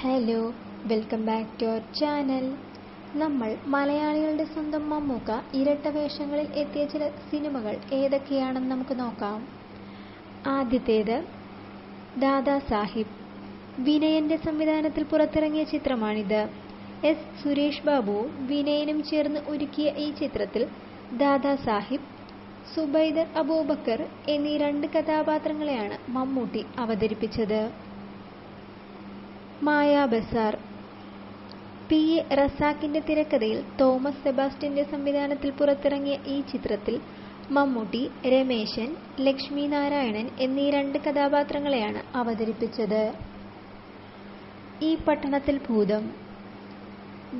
Hello, welcome back to our channel. നമ്മൾ മലയാളികളുടെ സ്വന്തം മമ്മൂക്ക ഇരട്ട വേഷങ്ങളിൽ എത്തിയ ചില സിനിമകൾ ഏതൊക്കെയാണെന്ന് നമുക്ക് നോക്കാം. ആദ്യത്തേത് ദാദാ സാഹിബ്. വിനയന്റെ സംവിധാനത്തിൽ പുറത്തിറങ്ങിയ ചിത്രമാണിത്. എസ് സുരേഷ് ബാബുവും വിനയനും ചേർന്ന് ഒരുക്കിയ ഈ ചിത്രത്തിൽ ദാദാ സാഹിബ്, സുബൈദർ അബൂബക്കർ എന്നീ രണ്ട് കഥാപാത്രങ്ങളെയാണ് മമ്മൂട്ടി അവതരിപ്പിച്ചത്. മായാ ബസാർ. പി എ റസാക്കിന്റെ തിരക്കഥയിൽ തോമസ് സെബാസ്റ്റ്യന്റെ സംവിധാനത്തിൽ പുറത്തിറങ്ങിയ ഈ ചിത്രത്തിൽ മമ്മൂട്ടി, രമേശൻ, ലക്ഷ്മി നാരായണൻ എന്നീ രണ്ട് കഥാപാത്രങ്ങളെയാണ് അവതരിപ്പിച്ചത്. ഈ പട്ടണത്തിൽ ഭൂതം.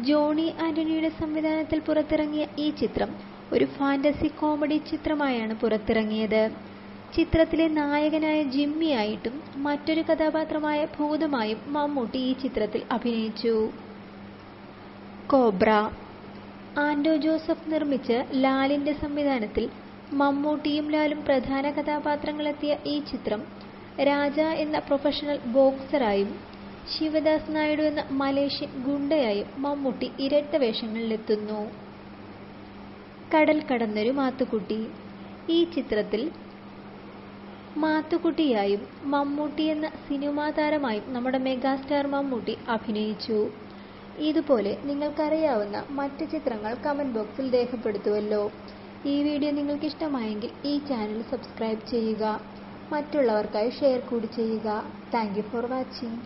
ജോണി ആന്റണിയുടെ സംവിധാനത്തിൽ പുറത്തിറങ്ങിയ ഈ ചിത്രം ഒരു ഫാന്റസി കോമഡി ചിത്രമായാണ് പുറത്തിറങ്ങിയത്. ചിത്രത്തിലെ നായകനായ ജിമ്മിയായിട്ടും മറ്റൊരു കഥാപാത്രമായ ഭൂതമായും മമ്മൂട്ടി ഈ ചിത്രത്തിൽ അഭിനയിച്ചു. കോബ്ര. ആന്റോ ജോസഫ് നിർമ്മിച്ച് ലാലിന്റെ സംവിധാനത്തിൽ മമ്മൂട്ടിയും ലാലും പ്രധാന കഥാപാത്രങ്ങളെത്തിയ ഈ ചിത്രം രാജ എന്ന പ്രൊഫഷണൽ ബോക്സറായും ശിവദാസ് നായിഡു എന്ന മലേഷ്യൻ ഗുണ്ടയായും മമ്മൂട്ടി ഇരട്ട വേഷങ്ങളിലെത്തുന്നു. കടൽ കടന്നൊരു മാത്തുക്കുട്ടി. ഈ ചിത്രത്തിൽ മാത്തുക്കുട്ടിയായും മമ്മൂട്ടി എന്ന സിനിമാ താരമായും നമ്മുടെ മെഗാസ്റ്റാർ മമ്മൂട്ടി അഭിനയിച്ചു. ഇതുപോലെ നിങ്ങൾക്കറിയാവുന്ന മറ്റ് ചിത്രങ്ങൾ കമന്റ് ബോക്സിൽ രേഖപ്പെടുത്തുമല്ലോ. ഈ വീഡിയോ നിങ്ങൾക്ക് ഇഷ്ടമായെങ്കിൽ ഈ ചാനൽ സബ്സ്ക്രൈബ് ചെയ്യുക, മറ്റുള്ളവർക്കായി ഷെയർ കൂടി ചെയ്യുക. Thank you for watching.